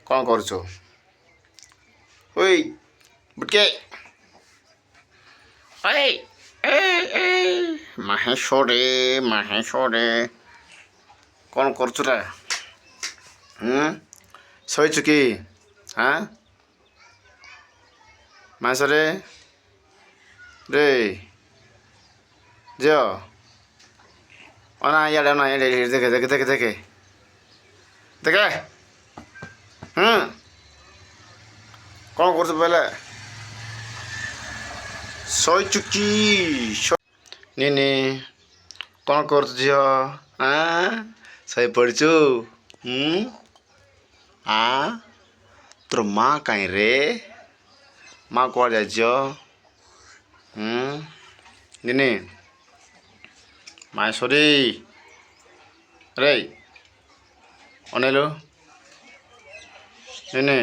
କ'ଣ କରୁଛୁ? ଓଇ ବୁଟକେ ଓଇ ମାହେଶ୍ୱରେ କ'ଣ କରୁଛୁରା? ଶୋଇଛୁ କି? ହାଁ ମାସରେ ରେ ଝିଅ ଅନା ଇଆଡ଼େ ଅନା ଇଆଡ଼େ ଦେଖେ ଦେଖେ ଦେଖେ ଦେଖେ ଦେଖେ କ'ଣ କରୁଛୁ ବୋଇଲେ? ଶୋଇଛୁ କି? ନି କ'ଣ କରୁଛୁ ଝିଅ? ଶୋଇ ପଡ଼ିଛୁ? ତୋର ମା କାହିଁ ରେ? ମା କୁଆଡ଼େ ଯାଇଛ? ନି ମାହେଶ୍ୱରୀ ରେ ଅନେଇଲୁ ନି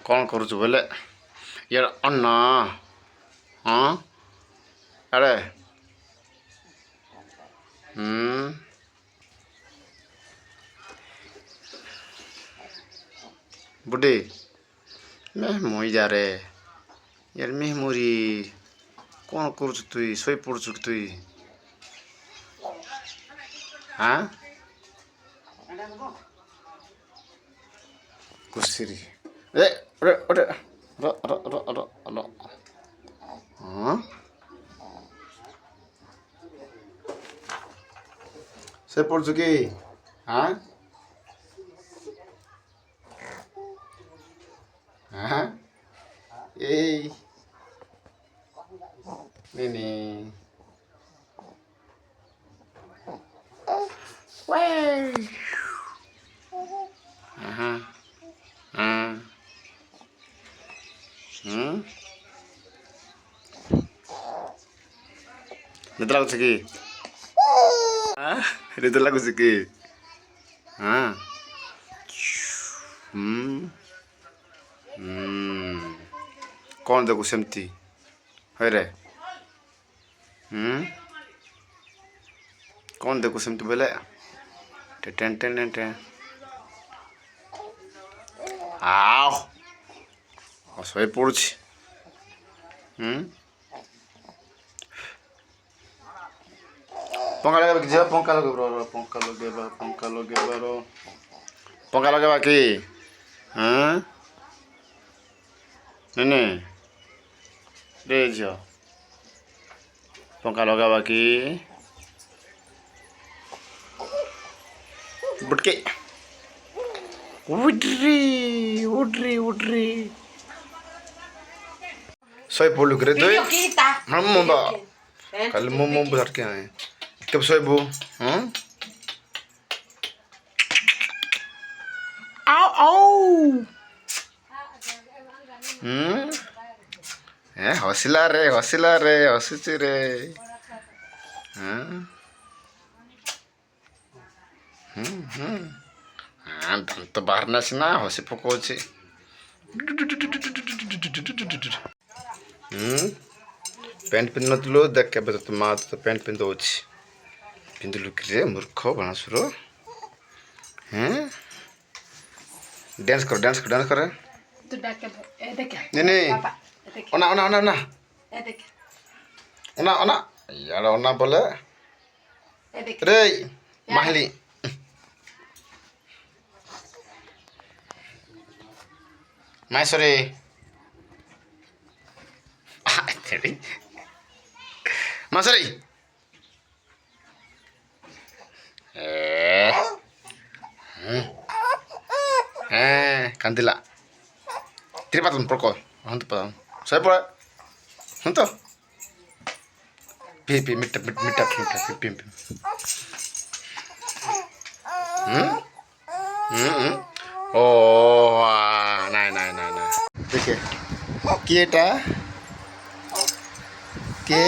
କ'ଣ କରୁଛୁ ବୋଇଲେ? ଇଆଡ଼େ ଅନା ଆଡ଼େ ବୁଢ଼ୀ ମୁଇଁ ଯାରେ ୟାର ମେହମୁରି କ'ଣ କରୁଛୁ ତୁଇ? ଶୋଇ ପଡ଼ୁଛୁ କି ତୁଇ? କୁସିରି ଶୋଇ ପଡ଼ୁଛୁ କି? ଏଇ ନି ନିଦ ଲାଗୁଛି କି? ନିଦ ଲାଗୁଛି କି? କ'ଣ ଦେଖୁ ସେମିତି ହଇରେ? କ'ଣ ଦେଖୁ ସେମିତି ବୋଇଲେ? ଶୋଇ ପଡ଼ୁଛି। ପଙ୍ଖା ଲଗେଇବା କି ଝିଅ? ପଙ୍ଖା ଲଗେଇବା କି? ନି ରେ ଝିଅ ପଙ୍ଖା ଲଗାଇବା କି? ବୁଟକେ ଉଡ୍ରି ଶୋଇ ପଡ଼ିଲୁ କି ରେ ତୁଇ? କାଲି ମୁଁ ଧରିକି ଆଏ କେବେ ଶୋଇବୁ? ହସିଲା ରେ ହସୁଛି ରେ। ଦାନ୍ତ ବାହାରିନା ସିନା ହସି ପକଉଛି। ପ୍ୟାଣ୍ଟ ପିନ୍ଧିନଥିଲୁ ଦେଖ କେବେ ତୋ ମା ତୋତେ ପ୍ୟାଣ୍ଟ ପିନ୍ଧଉଛି। ପିନ୍ଧିଲୁ କିରେ ମୂର୍ଖ ବାଣସୁର? ଡ୍ୟାନ୍ସ କର ନି ଅନା ଇଆଡ଼େ ଅନା ବୋଲେ ରେ ମାହିଲି ମାହେଶ୍ୱରୀ ମାହେଶ୍ୱରୀ କାନ୍ଦିଲା ତିରିପାତନ ପକ ହନ୍ତୁ ପାଦ ଶହେ ପଳା ହନ୍ତ ପି ମିଠା ପି ଓ ନାଇଁ ଦେଖେ କିଏଟା କିଏ